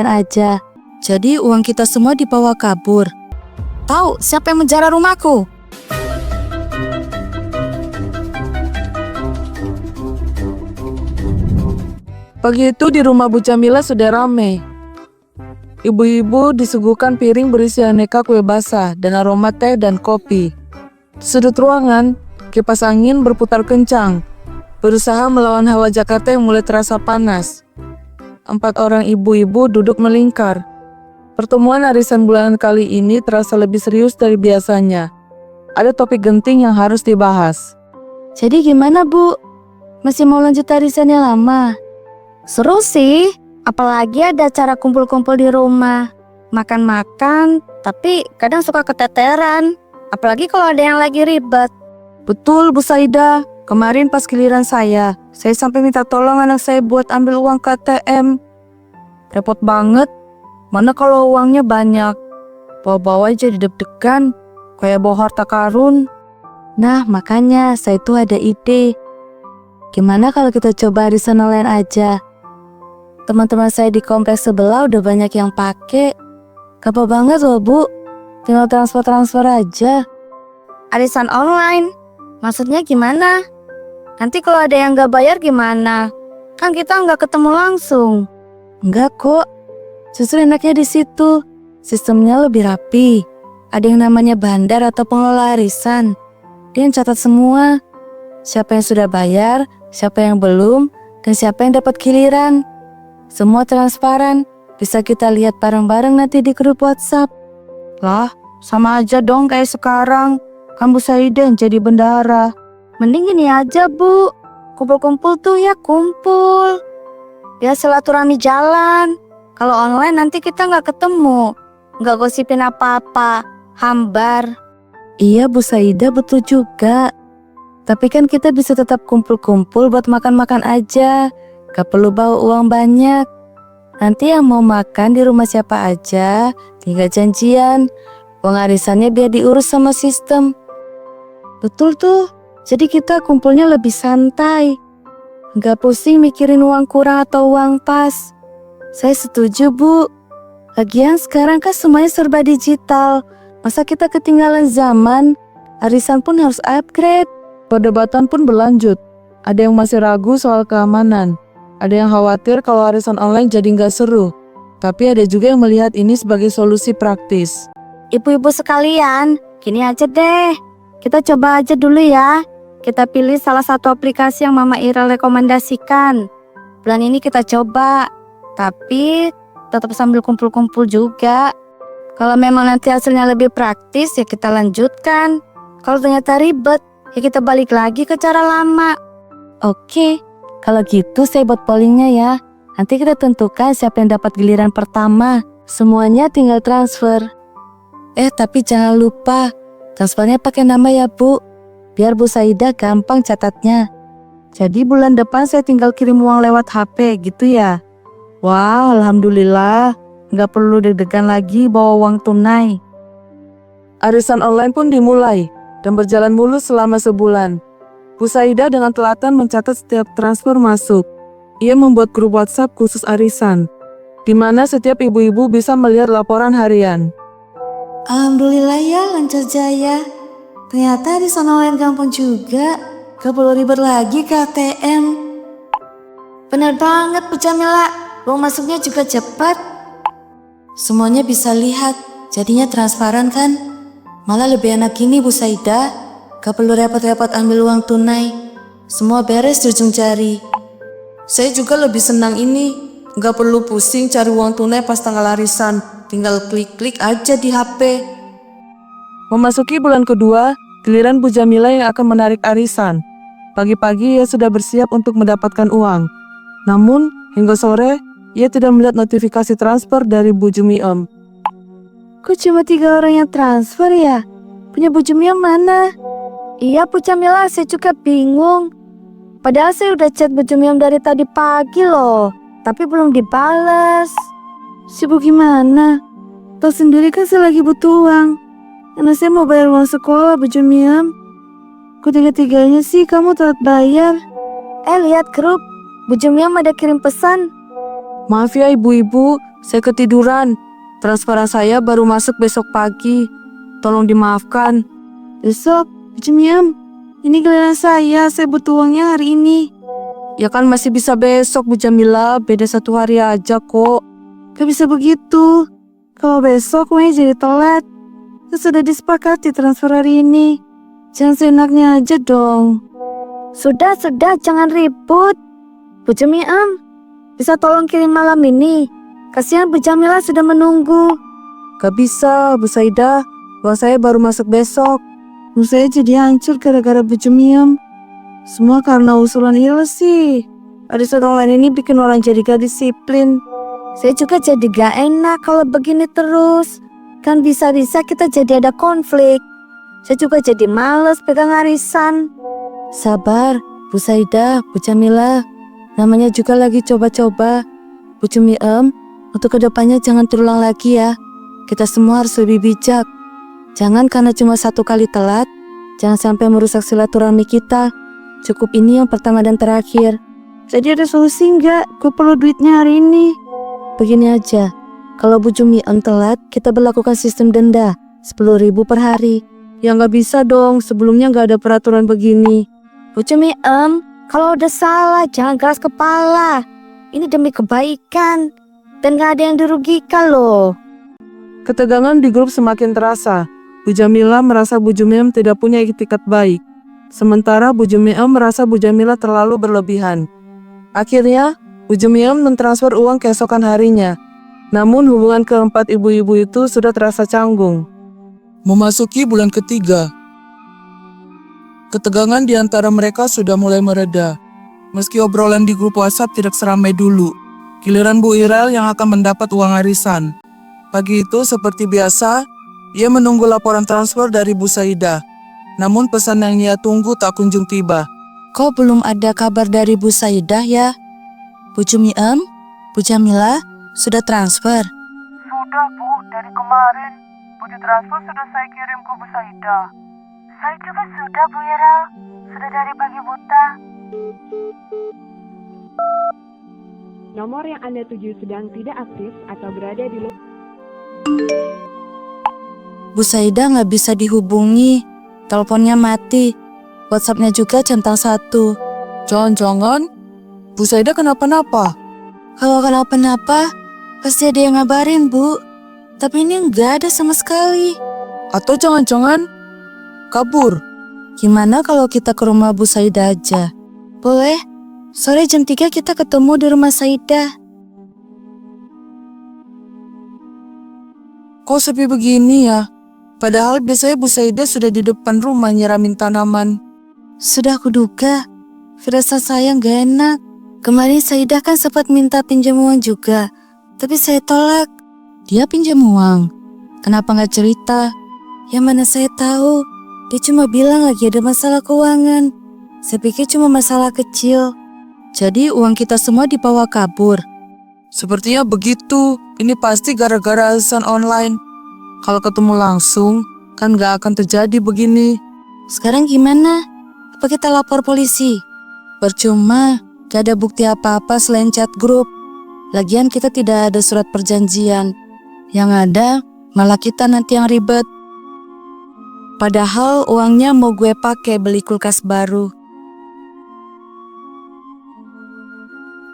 nelayan aja. Jadi uang kita semua dibawa kabur. Tahu siapa yang menjara rumahku? Pagi itu di rumah Bu Jamila sudah ramai. Ibu-ibu disuguhkan piring berisi aneka kue basah dan aroma teh dan kopi. Di sudut ruangan, kipas angin berputar kencang, berusaha melawan hawa Jakarta yang mulai terasa panas. 4 orang ibu-ibu duduk melingkar. Pertemuan arisan bulanan kali ini terasa lebih serius dari biasanya. Ada topik genting yang harus dibahas. Jadi gimana, Bu? Masih mau lanjut arisannya lama? Seru sih, apalagi ada acara kumpul-kumpul di rumah. Makan-makan, tapi kadang suka keteteran. Apalagi kalau ada yang lagi ribet. Betul, Bu Saida. Kemarin pas giliran saya sampai minta tolong anak saya buat ambil uang ke ATM. Repot banget. Mana kalau uangnya banyak. Bawa-bawa jadi deg-degan, kayak bawa harta karun. Nah, makanya saya tuh ada ide. Gimana kalau kita coba arisan online aja? Teman-teman saya di kompleks sebelah udah banyak yang pakai. Gampang banget loh, Bu. Tinggal transfer aja. Arisan online? Maksudnya gimana? Nanti kalau ada yang gak bayar gimana? Kan kita gak ketemu langsung. Enggak kok. Justru enaknya di situ. Sistemnya lebih rapi. Ada yang namanya bandar atau pengelola arisan. Dia yang catat semua. Siapa yang sudah bayar, siapa yang belum, dan siapa yang dapat giliran. Semua transparan, bisa kita lihat bareng-bareng nanti di grup WhatsApp. Lah, sama aja dong kayak sekarang. Kan Bu Saida yang jadi bendahara. Mending gini aja, Bu. Kumpul-kumpul tuh ya kumpul. Biar silaturahmi jalan. Kalau online nanti kita nggak ketemu. Nggak gosipin apa-apa. Hambar. Iya, Bu Saida, betul juga. Tapi kan kita bisa tetap kumpul-kumpul buat makan-makan aja. Gak perlu bawa uang banyak. Nanti yang mau makan di rumah siapa aja, tinggal janjian. Uang arisannya biar diurus sama sistem. Betul tuh, jadi kita kumpulnya lebih santai. Gak pusing mikirin uang kurang atau uang pas. Saya setuju, Bu. Lagian sekarang kan semuanya serba digital. Masa kita ketinggalan zaman? Arisan pun harus upgrade. Perdebatan pun berlanjut. Ada yang masih ragu soal keamanan. Ada yang khawatir kalau arisan online jadi nggak seru. Tapi ada juga yang melihat ini sebagai solusi praktis. Ibu-ibu sekalian, gini aja deh. Kita coba aja dulu ya. Kita pilih salah satu aplikasi yang Mama Ira rekomendasikan. Bulan ini kita coba. Tapi tetap sambil kumpul-kumpul juga. Kalau memang nanti hasilnya lebih praktis ya kita lanjutkan. Kalau ternyata ribet, ya kita balik lagi ke cara lama. Oke. Kalau gitu saya buat pollingnya ya. Nanti kita tentukan siapa yang dapat giliran pertama. Semuanya tinggal transfer. Tapi jangan lupa transfernya pakai nama ya, Bu. Biar Bu Saida gampang catatnya. Jadi bulan depan saya tinggal kirim uang lewat HP gitu ya? Wah, alhamdulillah. Nggak perlu deg-degan lagi bawa uang tunai. Arisan online pun dimulai dan berjalan mulus selama sebulan. Bu Saida dengan telaten mencatat setiap transfer masuk. Ia membuat grup WhatsApp khusus arisan, di mana setiap ibu-ibu bisa melihat laporan harian. Alhamdulillah ya, lancar jaya. Ternyata arisan online gampang juga. Gak perlu ribet lagi ke ATM. Benar banget, Bu Jamila. Uang masuknya juga cepat. Semuanya bisa lihat, jadinya transparan kan? Malah lebih enak gini, Bu Saida. Gak perlu repot-repot ambil uang tunai. Semua beres di ujung jari. Saya juga lebih senang ini. Gak perlu pusing cari uang tunai pas tanggal arisan. Tinggal klik-klik aja di HP. Memasuki bulan kedua, giliran Bu Jamila yang akan menarik arisan. Pagi-pagi ia sudah bersiap untuk mendapatkan uang. Namun, hingga sore, ia tidak melihat notifikasi transfer dari Bu Jumiem. Kok cuma 3 orang yang transfer ya? Punya Bu Jumiem mana? Iya, Bu Jamila, saya juga bingung. Padahal saya udah chat Bu Jumiem dari tadi pagi loh. Tapi belum dibales. Sibuk gimana? Tahu sendiri kan saya lagi butuh uang. Karena saya mau bayar uang sekolah, Bu Jumiem. Kok tiga-tiganya sih kamu telat bayar? Lihat grup. Bu Jumiem ada kirim pesan. Maaf ya ibu-ibu, Saya ketiduran. Transferan saya baru masuk besok pagi. Tolong dimaafkan. Besok, Bu Jumiem, ini giliran saya butuh uangnya hari ini. Ya kan masih bisa besok Bu Jamila, beda 1 hari aja kok. Gak bisa begitu. Kalau besok uangnya jadi telat. Itu sudah disepakati transfer hari ini. Jangan seenaknya aja dong. Sudah, jangan ribut. Bu Jumiem, bisa tolong kirim malam ini? Kasihan Bu Jamila sudah menunggu. Gak bisa Bu Saida, uang saya baru masuk besok. Menurut saya jadi hancur gara-gara Bu Jumiem. Semua karena usulan Ila sih. Arisan online ini bikin orang jadi gak disiplin. Saya juga jadi gak enak kalau begini terus. Kan bisa-bisa kita jadi ada konflik. Saya juga jadi males pegang arisan. Sabar, Bu Saida, Bu Jamila. Namanya juga lagi coba-coba. Bu Jumiem, untuk kedepannya jangan terulang lagi ya. Kita semua harus lebih bijak. Jangan karena cuma 1 kali telat, jangan sampai merusak silaturahmi kita. Cukup ini yang pertama dan terakhir. Jadi ada solusi nggak? Gue perlu duitnya hari ini. Begini aja, kalau Bu Jumiem telat, kita berlakukan sistem denda 10.000 per hari. Ya nggak bisa dong, sebelumnya nggak ada peraturan begini. Bu Jumiem, kalau udah salah jangan keras kepala. Ini demi kebaikan dan gak ada yang dirugikan loh. Ketegangan di grup semakin terasa. Bu Jamila merasa Bu Jumiem tidak punya etikat baik. Sementara Bu Jumiem merasa Bu Jamila terlalu berlebihan. Akhirnya, Bu Jumiem mentransfer uang keesokan harinya. Namun hubungan keempat ibu-ibu itu sudah terasa canggung. Memasuki bulan ketiga, ketegangan di antara mereka sudah mulai mereda. Meski obrolan di grup WhatsApp tidak seramai dulu, giliran Bu Irel yang akan mendapat uang arisan. Pagi itu seperti biasa, ia menunggu laporan transfer dari Bu Saida. Namun pesan yang ia tunggu tak kunjung tiba. Kok belum ada kabar dari Bu Saidah ya? Bu Jumiem, Bu Jamila, sudah transfer? Sudah Bu, dari kemarin. Bukti transfer sudah saya kirim ke Bu Saidah. Saya juga sudah Bu Ira, sudah dari pagi buta. Nomor yang Anda tuju sedang tidak aktif atau berada di luar. Bu Saidah nggak bisa dihubungi, teleponnya mati, WhatsAppnya juga centang 1. Jangan-jangan Bu Saida kenapa-napa? Kalau kenapa-napa, pasti ada yang ngabarin Bu. Tapi ini nggak ada sama sekali. Atau jangan-jangan kabur? Gimana kalau kita ke rumah Bu Saidah aja? Boleh? Sore jam 3 kita ketemu di rumah Saidah. Kok sepi begini ya? Padahal biasanya Bu Saida sudah di depan rumah nyiramin tanaman. Sudah kuduga, firasat saya nggak enak. Kemarin Saidah kan sempat minta pinjam uang juga, tapi saya tolak. Dia pinjam uang, kenapa nggak cerita? Ya mana saya tahu, dia cuma bilang lagi ada masalah keuangan. Saya pikir cuma masalah kecil. Jadi uang kita semua dibawa kabur. Sepertinya begitu, ini pasti gara-gara alasan online. Kalau ketemu langsung, kan gak akan terjadi begini. Sekarang gimana? Apa kita lapor polisi? Percuma, gak ada bukti apa-apa selain chat grup. Lagian kita tidak ada surat perjanjian. Yang ada, malah kita nanti yang ribet. Padahal uangnya mau gue pakai beli kulkas baru.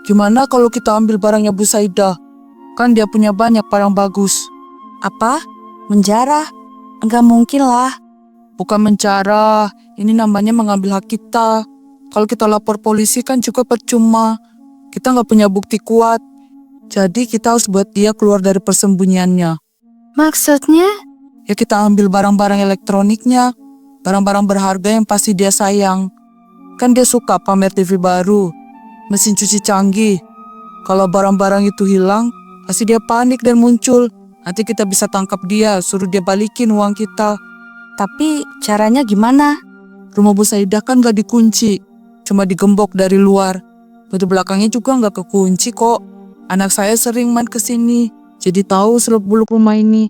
Gimana kalau kita ambil barangnya Bu Saida? Kan dia punya banyak barang bagus. Apa? Menjarah? Enggak mungkin lah. Bukan mencara, ini namanya mengambil hak kita. Kalau kita lapor polisi kan juga percuma. Kita nggak punya bukti kuat. Jadi kita harus buat dia keluar dari persembunyiannya. Maksudnya? Ya kita ambil barang-barang elektroniknya. Barang-barang berharga yang pasti dia sayang. Kan dia suka pamer TV baru, mesin cuci canggih. Kalau barang-barang itu hilang, pasti dia panik dan muncul. Nanti kita bisa tangkap dia, suruh dia balikin uang kita. Tapi caranya gimana? Rumah Bu Saidah kan gak dikunci, cuma digembok dari luar. Pintu belakangnya juga gak kekunci kok. Anak saya sering main ke sini, jadi tahu seluk-beluk rumah ini.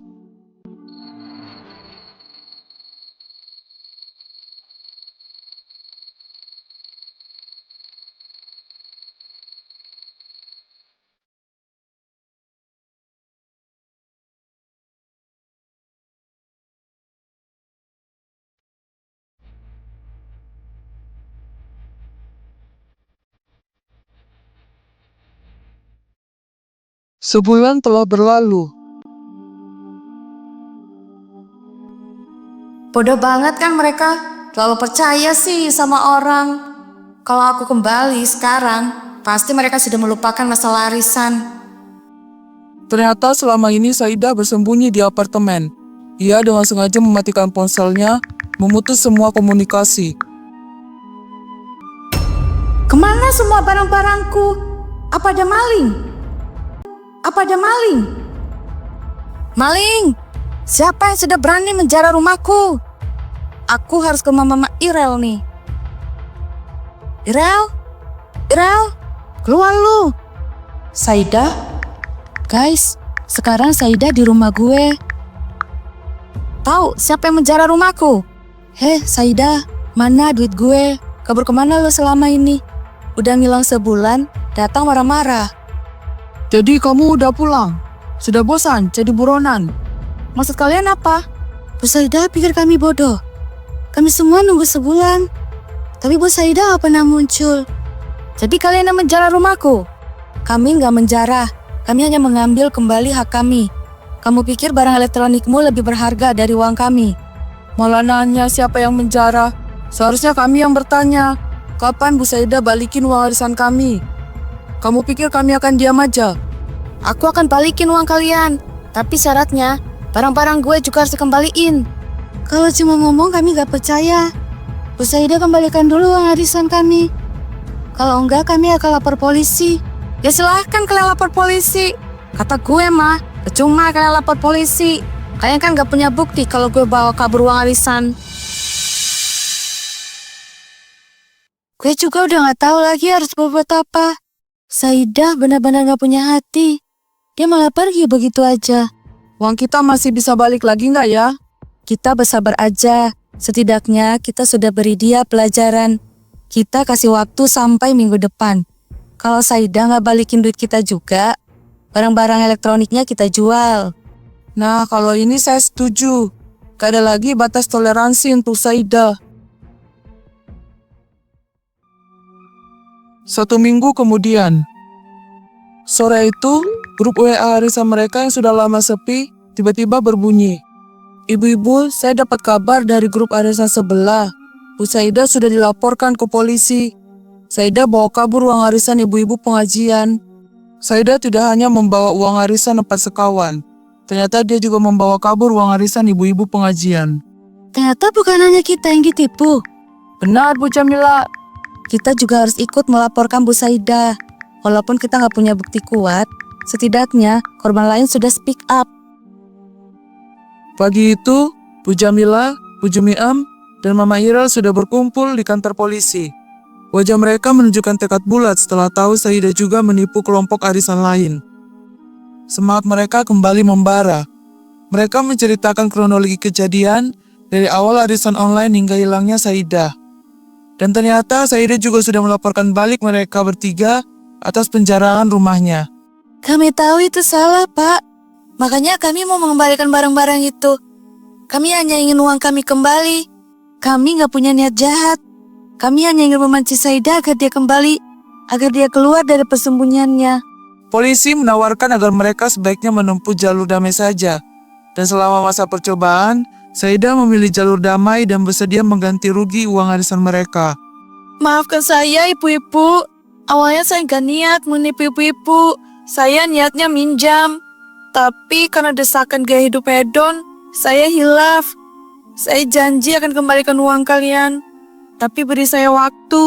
Sebulan telah berlalu. Bodoh banget kan mereka, terlalu percaya sih sama orang. Kalau aku kembali sekarang, pasti mereka sudah melupakan masalah arisan. Ternyata selama ini Saida bersembunyi di apartemen. Ia dengan sengaja mematikan ponselnya, memutus semua komunikasi. Kemana semua barang-barangku? Apa ada maling? Apa ada maling? Maling! Siapa yang sudah berani menjara rumahku? Aku harus ke Mama Irel nih. Irel? Irel? Keluar lu! Saida? Guys, sekarang Saida di rumah gue. Tahu siapa yang menjara rumahku? Heh, Saida, mana duit gue? Kabur kemana lo selama ini? Udah ngilang sebulan, datang marah-marah. Jadi kamu udah pulang? Sudah bosan jadi buronan? Maksud kalian apa? Bos Saida pikir kami bodoh. Kami semua nunggu sebulan. Tapi Bos Saida gak pernah muncul. Jadi kalian yang menjara rumahku? Kami nggak menjara. Kami hanya mengambil kembali hak kami. Kamu pikir barang elektronikmu lebih berharga dari uang kami? Malah nanya siapa yang menjara. Seharusnya kami yang bertanya. Kapan Bu Saida balikin uang arisan kami? Kamu pikir kami akan diam aja? Aku akan balikin uang kalian. Tapi syaratnya, barang-barang gue juga harus dikembaliin. Kalau cuma ngomong kami gak percaya. Bu Saida kembalikan dulu uang arisan kami. Kalau enggak kami akan lapor polisi. Ya silahkan kalian lapor polisi. Kata gue mah, percuma kalian lapor polisi. Kalian kan gak punya bukti kalau gue bawa kabur uang arisan. Gue juga udah gak tahu lagi harus berbuat apa. Saida benar-benar gak punya hati. Dia malah pergi begitu aja. Uang kita masih bisa balik lagi nggak ya? Kita bersabar aja. Setidaknya kita sudah beri dia pelajaran. Kita kasih waktu sampai minggu depan. Kalau Saida nggak balikin duit kita juga, barang-barang elektroniknya kita jual. Nah, kalau ini saya setuju. Gak ada lagi batas toleransi untuk Saida. 1 minggu kemudian. Sore itu, grup WA arisan mereka yang sudah lama sepi, tiba-tiba berbunyi. Ibu-ibu, saya dapat kabar dari grup arisan sebelah. Bu Saida sudah dilaporkan ke polisi. Saida bawa kabur uang arisan ibu-ibu pengajian. Saida tidak hanya membawa uang arisan 4 sekawan. Ternyata dia juga membawa kabur uang arisan ibu-ibu pengajian. Ternyata bukan hanya kita yang ditipu. Benar, Bu Jamila. Kita juga harus ikut melaporkan Bu Saida. Walaupun kita nggak punya bukti kuat, setidaknya korban lain sudah speak up. Pagi itu, Bu Jamila, Bu Jumiam, dan Mama Irel sudah berkumpul di kantor polisi. Wajah mereka menunjukkan tekad bulat setelah tahu Saida juga menipu kelompok arisan lain. Semangat mereka kembali membara. Mereka menceritakan kronologi kejadian dari awal arisan online hingga hilangnya Saida. Dan ternyata Saida juga sudah melaporkan balik mereka bertiga atas penjarahan rumahnya. Kami tahu itu salah, Pak. Makanya kami mau mengembalikan barang-barang itu. Kami hanya ingin uang kami kembali. Kami nggak punya niat jahat. Kami hanya ingin memancing Saida agar dia kembali, agar dia keluar dari persembunyiannya. Polisi menawarkan agar mereka sebaiknya menempuh jalur damai saja. Dan selama masa percobaan, Saida memilih jalur damai dan bersedia mengganti rugi uang arisan mereka. Maafkan saya, ibu-ibu. Awalnya saya nggak niat menipu ibu-ibu. Saya niatnya minjam. Tapi karena desakan gaya hidup hedon, saya hilaf. Saya janji akan kembalikan uang kalian. Tapi beri saya waktu.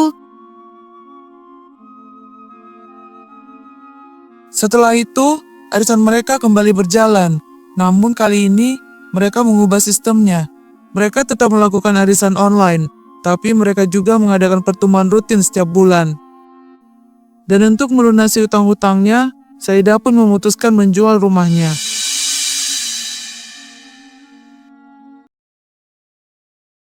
Setelah itu, arisan mereka kembali berjalan. Namun kali ini, mereka mengubah sistemnya. Mereka tetap melakukan arisan online, tapi mereka juga mengadakan pertemuan rutin setiap bulan. Dan untuk melunasi utang-utangnya, Saida pun memutuskan menjual rumahnya.